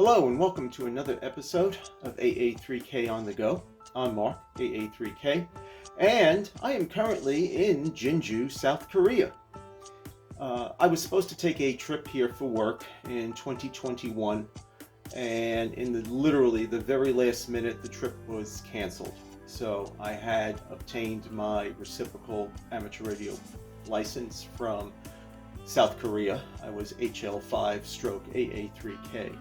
Hello and welcome to another episode of AA3K on the Go. I'm Mark, AA3K, and I am currently in Jinju, South Korea. I was supposed to take a trip here for work in 2021, and in literally the very last minute, the trip was canceled. So I had obtained my reciprocal amateur radio license from South Korea. I was HL5/AA3K.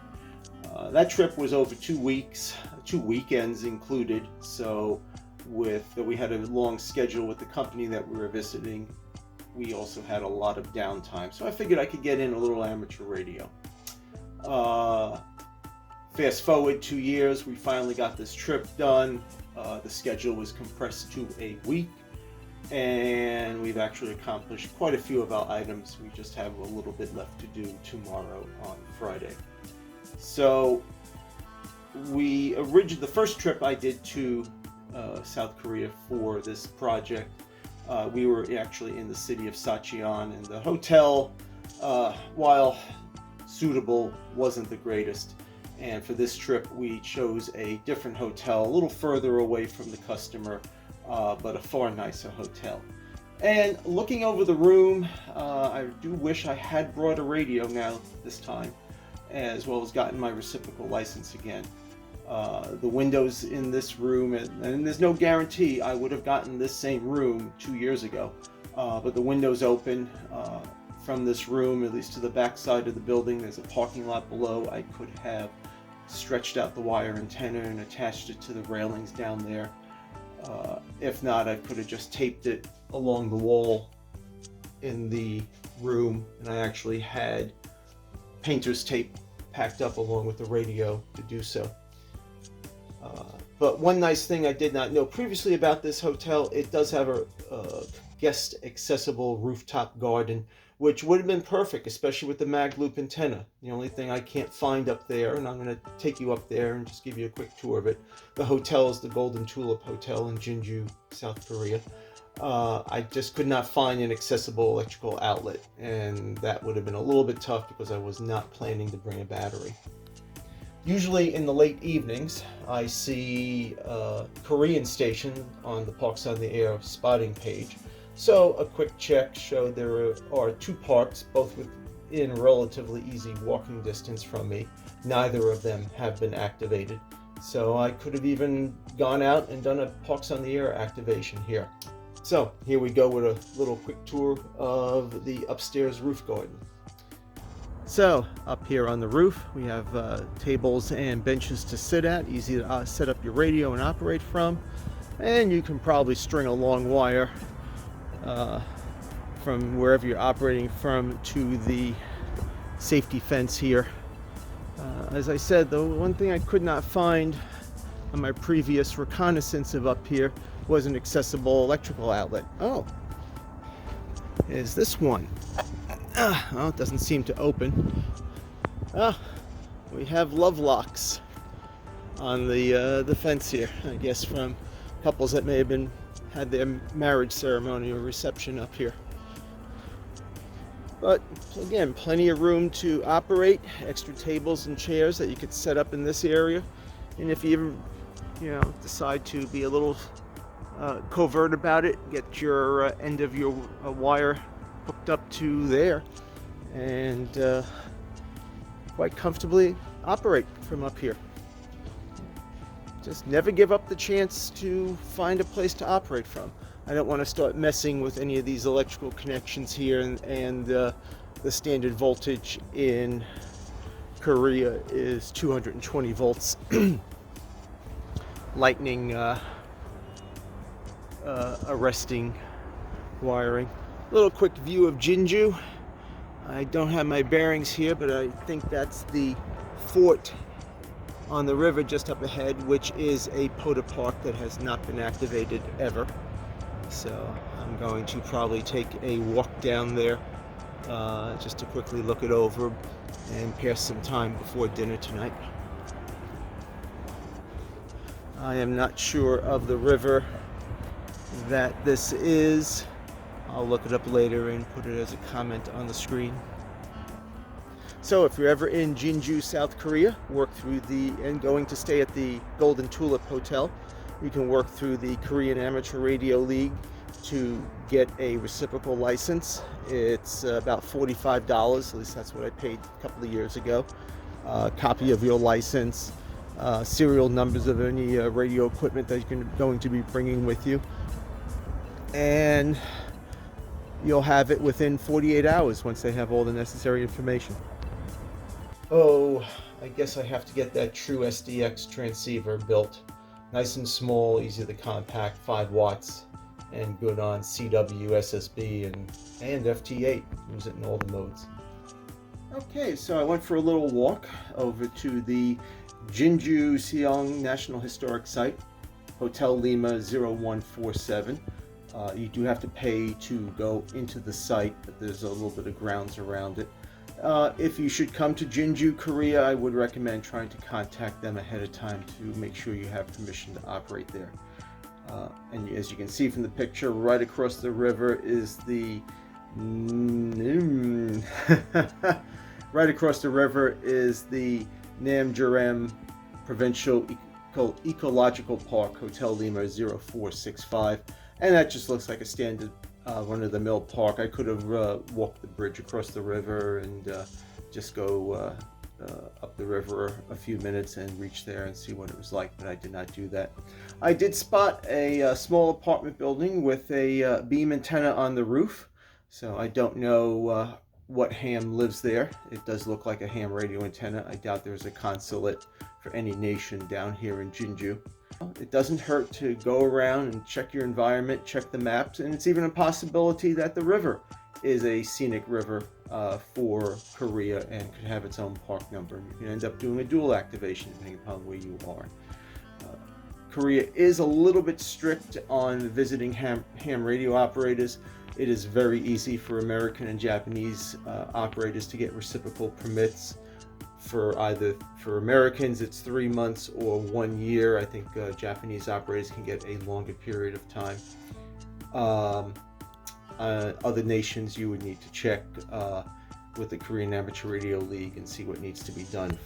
That trip was over 2 weeks, 2 weekends included. So we had a long schedule with the company that we were visiting. We also had a lot of downtime. So I figured I could get in a little amateur radio. Fast forward 2 years, we finally got this trip done. The schedule was compressed to a week, and we've actually accomplished quite a few of our items. We just have a little bit left to do tomorrow on Friday. So the first trip I did to South Korea for this project, we were actually in the city of Sacheon, and the hotel, while suitable, wasn't the greatest. And for this trip, we chose a different hotel, a little further away from the customer, but a far nicer hotel. And looking over the room, I do wish I had brought a radio now this time, as well as gotten my reciprocal license again. The windows in this room, and there's no guarantee I would have gotten this same room 2 years ago, but the windows open from this room, at least to the back side of the building. There's a parking lot below. I could have stretched out the wire antenna and attached it to the railings down there. If not, I could have just taped it along the wall in the room, and I actually had painter's tape packed up along with the radio to do so. But one nice thing I did not know previously about this hotel, it does have a guest accessible rooftop garden, which would have been perfect, especially with the mag loop antenna. The only thing I can't find up there, and I'm going to take you up there and just give you a quick tour of it. The hotel is the Golden Tulip Hotel in Jinju, South Korea. I just could not find an accessible electrical outlet, and that would have been a little bit tough because I was not planning to bring a battery. Usually in the late evenings, I see a Korean station on the Parks on the Air spotting page. So a quick check showed there are 2 parks, both within relatively easy walking distance from me. Neither of them have been activated. So I could have even gone out and done a Parks on the Air activation here. So here we go with a little quick tour of the upstairs roof garden. So up here on the roof, we have tables and benches to sit at, easy to set up your radio and operate from. And you can probably string a long wire from wherever you're operating from to the safety fence here. As I said, the one thing I could not find on my previous reconnaissance of up here was an accessible electrical outlet. Oh, is this one? Well, it doesn't seem to open. We have love locks on the fence here, I guess from couples that may have had their marriage ceremony or reception up here. But again, plenty of room to operate, extra tables and chairs that you could set up in this area. And if you ever, decide to be a little covert about it, get your end of your wire hooked up to there and quite comfortably operate from up here. Just never give up the chance to find a place to operate from. I don't want to start messing with any of these electrical connections here, and the standard voltage in Korea is 220 volts. Lightning arresting wiring. Little quick view of Jinju. I don't have my bearings here, but I think that's the fort on the river just up ahead, which is a Poda Park that has not been activated ever. So I'm going to probably take a walk down there just to quickly look it over and pass some time before dinner tonight. I am not sure of the river that this is. I'll look it up later and put it as a comment on the screen. So if you're ever in Jinju, South Korea, and going to stay at the Golden Tulip Hotel, you can work through the Korean Amateur Radio League to get a reciprocal license. It's about $45, at least that's what I paid a couple of years ago. Copy of your license, serial numbers of any radio equipment that you're going to be bringing with you, and you'll have it within 48 hours once they have all the necessary information. Oh, I guess I have to get that True SDX transceiver built. Nice and small, easy to compact, 5 watts, and good on CW, SSB, and FT8. Use it in all the modes. Okay, so I went for a little walk over to the Jinju Seong National Historic Site, Hotel Lima 0147. You do have to pay to go into the site, but there's a little bit of grounds around it. If you should come to Jinju, Korea, I would recommend trying to contact them ahead of time to make sure you have permission to operate there. And as you can see from the picture, right across the river is the right across the river is the Namjurem Provincial Ecological Park, Hotel Lima 0465, and that just looks like a standard run-of-the-mill park. I could have walked the bridge across the river and just go up the river a few minutes and reach there and see what it was like, but I did not do that. I did spot a small apartment building with a beam antenna on the roof, so I don't know what ham lives there. It does look like a ham radio antenna. I doubt there's a consulate for any nation down here in Jinju. It doesn't hurt to go around and check your environment, check the maps, and it's even a possibility that the river is a scenic river for Korea and could have its own park number. You can end up doing a dual activation depending upon where you are. Korea is a little bit strict on visiting ham radio operators. It is very easy for American and Japanese operators to get reciprocal permits. For Americans, it's 3 months or 1 year. I think Japanese operators can get a longer period of time. Other nations, you would need to check with the Korean Amateur Radio League and see what needs to be done.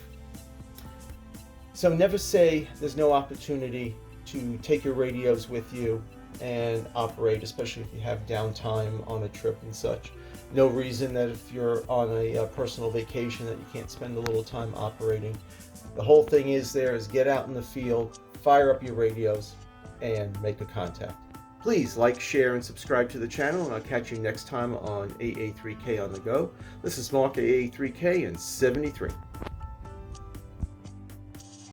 So never say there's no opportunity to take your radios with you and operate, especially if you have downtime on a trip and such. No reason that if you're on a personal vacation that you can't spend a little time operating. The whole thing is get out in the field, fire up your radios, and make a contact. Please like, share, and subscribe to the channel, and I'll catch you next time on AA3K on the Go. This is Mark, AA3K, and 73.